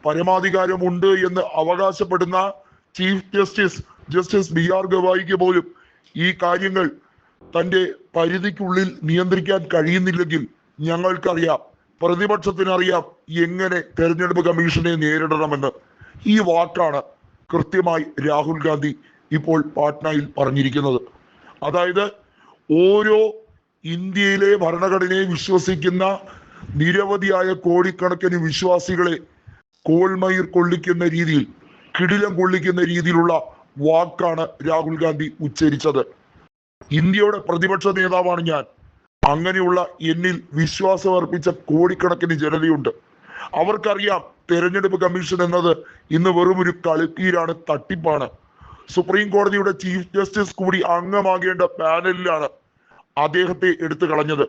പരമാധികാരമുണ്ട് എന്ന് അവകാശപ്പെടുന്ന chief justice BR ഗവായിക്ക് പോലും ഈ കാര്യങ്ങൾ തന്റെ പരിധിക്കുള്ളിൽ നിയന്ത്രിക്കാൻ കഴിയുന്നില്ലെങ്കിൽ ഞങ്ങൾക്കറിയാം, പ്രതിപക്ഷത്തിനറിയാം എങ്ങനെ തെരഞ്ഞെടുപ്പ് കമ്മീഷനെ നേരിടണമെന്ന്. ഈ വാക്കാണ് കൃത്യമായി രാഹുൽ ഗാന്ധി ഇപ്പോൾ പാട്നയിൽ പറഞ്ഞിരിക്കുന്നത്. അതായത് ഓരോ ഇന്ത്യയിലെ ഭരണഘടനയെ വിശ്വസിക്കുന്ന നിരവധിയായ കോടിക്കണക്കിന് വിശ്വാസികളെ കോൾമയിർ കൊള്ളിക്കുന്ന രീതിയിൽ, കിടിലം കൊള്ളിക്കുന്ന രീതിയിലുള്ള വാക്കാണ് രാഹുൽ ഗാന്ധി ഉച്ചരിച്ചത്. ഇന്ത്യയുടെ പ്രതിപക്ഷ നേതാവാണ് ഞാൻ. അങ്ങനെയുള്ള എന്നിൽ വിശ്വാസം അർപ്പിച്ച കോടിക്കണക്കിന് ജനതയുണ്ട്. അവർക്കറിയാം തെരഞ്ഞെടുപ്പ് കമ്മീഷൻ എന്നത് ഇന്ന് വെറും ഒരു കളിപ്പീരാണ്, തട്ടിപ്പാണ്. സുപ്രീം കോടതിയുടെ ചീഫ് ജസ്റ്റിസ് കൂടി അംഗമാകേണ്ട പാനലിലാണ് അദ്ദേഹത്തെ എടുത്തു കളഞ്ഞത്.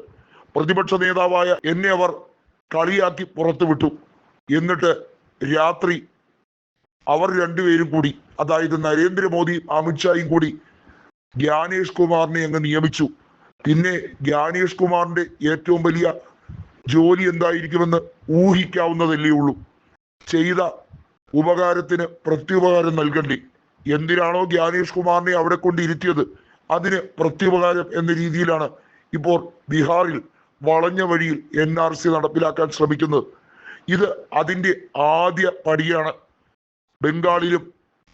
പ്രതിപക്ഷ നേതാവായ എന്നെ അവർ കളിയാക്കി പുറത്തുവിട്ടു. എന്നിട്ട് രാത്രി അവർ രണ്ടുപേരും കൂടി, അതായത് നരേന്ദ്രമോദിയും അമിത്ഷായും കൂടി ജ്ഞാനേഷ് കുമാറിനെ അങ്ങ് നിയമിച്ചു. പിന്നെ ജ്ഞാനേഷ് കുമാറിന്റെ ഏറ്റവും വലിയ ജോലി എന്തായിരിക്കുമെന്ന് ഊഹിക്കാവുന്നതല്ലേ ഉള്ളൂ. ചെയ്ത ഉപകാരത്തിന് പ്രത്യുപകാരം നൽകണ്ടേ? എന്തിനാണോ ജ്ഞാനേഷ് കുമാറിനെ അവിടെ കൊണ്ടിരുത്തിയത് അതിന് പ്രത്യുപകാരം എന്ന രീതിയിലാണ് ഇപ്പോൾ ബീഹാറിൽ വളഞ്ഞ വഴിയിൽ NRC നടപ്പിലാക്കാൻ ശ്രമിക്കുന്നത്. ഇത് അതിന്റെ ആദ്യ പടിയാണ്. ബംഗാളിലും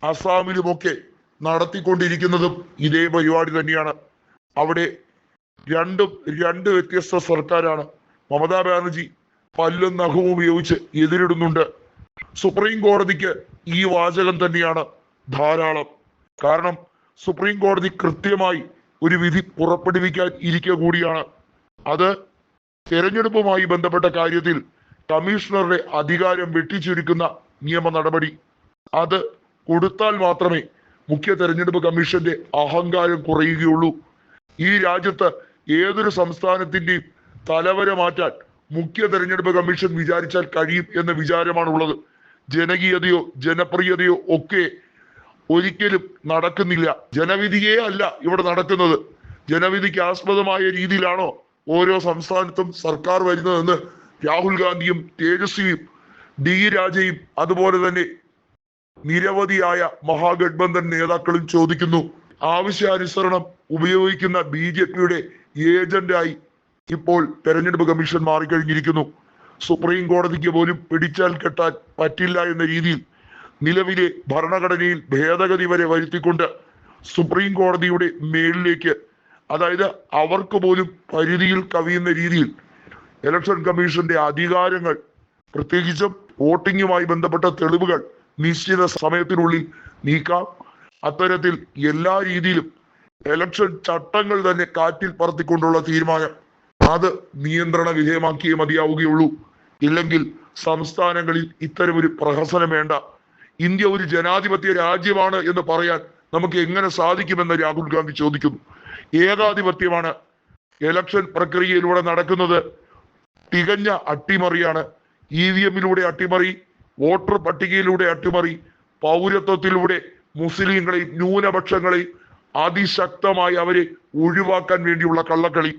അസാമിലുമൊക്കെ നടത്തിക്കൊണ്ടിരിക്കുന്നതും ഇതേ പരിപാടി തന്നെയാണ്. അവിടെ രണ്ട് വ്യത്യസ്ത സർക്കാരാണ്. മമതാ ബാനർജി പല്ലും നഖവും ഉപയോഗിച്ച് എതിരിടുന്നുണ്ട്. സുപ്രീം കോടതിക്ക് ഈ വാചകം തന്നെയാണ് ധാരാളം. കാരണം സുപ്രീം കോടതി കൃത്യമായി ഒരു വിധി പുറപ്പെടുവിക്കാൻ ഇരിക്കുക കൂടിയാണ്. അത് തെരഞ്ഞെടുപ്പുമായി ബന്ധപ്പെട്ട കാര്യത്തിൽ കമ്മീഷണറുടെ അധികാരം വെട്ടിച്ചുരുക്കുന്ന നിയമ നടപടി. അത് കൊടുത്താൽ മാത്രമേ മുഖ്യ തെരഞ്ഞെടുപ്പ് കമ്മീഷന്റെ അഹങ്കാരം കുറയുകയുള്ളൂ. ഈ രാജ്യത്ത് ഏതൊരു സംസ്ഥാനത്തിന്റെയും തലവര മാറ്റാൻ മുഖ്യ തെരഞ്ഞെടുപ്പ് കമ്മീഷൻ വിചാരിച്ചാൽ കഴിയും എന്ന വിചാരമാണുള്ളത്. ജനകീയതയോ ജനപ്രിയതയോ ഒക്കെ ഒരിക്കലും നടക്കുന്നില്ല. ജനവിധിയേ അല്ല ഇവിടെ നടക്കുന്നത്. ജനവിധിക്ക് ആസ്പദമായ രീതിയിലാണോ ഓരോ സംസ്ഥാനത്തും സർക്കാർ വരുന്നതെന്ന് രാഹുൽ ഗാന്ധിയും തേജസ്വിയും D രാജയും അതുപോലെ തന്നെ നിരവധിയായ മഹാഗഠബന്ധൻ നേതാക്കളും ചോദിക്കുന്നു. ആവശ്യാനുസരണം ഉപയോഗിക്കുന്ന BJPയുടെ ഏജന്റായി ഇപ്പോൾ തെരഞ്ഞെടുപ്പ് കമ്മീഷൻ മാറിക്കഴിഞ്ഞിരിക്കുന്നു. സുപ്രീം കോടതിക്ക് പോലും പിടിച്ചാൽ കെട്ടാൻ പറ്റില്ല എന്ന രീതിയിൽ നിലവിലെ ഭരണഘടനയിൽ ഭേദഗതി വരെ വരുത്തിക്കൊണ്ട് സുപ്രീം കോടതിയുടെ മേളിലേക്ക്, അതായത് അവർക്ക് പോലും പരിധിയിൽ കവിയുന്ന രീതിയിൽ ഇലക്ഷൻ കമ്മീഷന്റെ അധികാരങ്ങൾ, പ്രത്യേകിച്ചും വോട്ടിങ്ങുമായി ബന്ധപ്പെട്ട തെളിവുകൾ നിശ്ചിത സമയത്തിനുള്ളിൽ നീക്കാം. അത്തരത്തിൽ എല്ലാ രീതിയിലും ഇലക്ഷൻ ചട്ടങ്ങൾ തന്നെ കാറ്റിൽ പറത്തിക്കൊണ്ടുള്ള തീരുമാനം, അത് നിയന്ത്രണ വിധേയമാക്കിയേ മതിയാവുകയുള്ളൂ. ഇല്ലെങ്കിൽ സംസ്ഥാനങ്ങളിൽ ഇത്തരമൊരു പ്രഹസനം വേണ്ട. ഇന്ത്യ ഒരു ജനാധിപത്യ രാജ്യമാണ് എന്ന് പറയാൻ നമുക്ക് എങ്ങനെ സാധിക്കുമെന്ന് രാഹുൽ ഗാന്ധി ചോദിക്കുന്നു. ഏകാധിപത്യമാണ് ഇലക്ഷൻ പ്രക്രിയയിലൂടെ നടക്കുന്നത്. തികഞ്ഞ അട്ടിമറിയാണ്. EVM-ലൂടെ അട്ടിമറി, വോട്ടർ പട്ടികയിലൂടെ അട്ടിമറി, പൗരത്വത്തിലൂടെ മുസ്ലിങ്ങളെയും ന്യൂനപക്ഷങ്ങളെയും അതിശക്തമായി അവരെ ഒഴിവാക്കാൻ വേണ്ടിയുള്ള കള്ളക്കളി.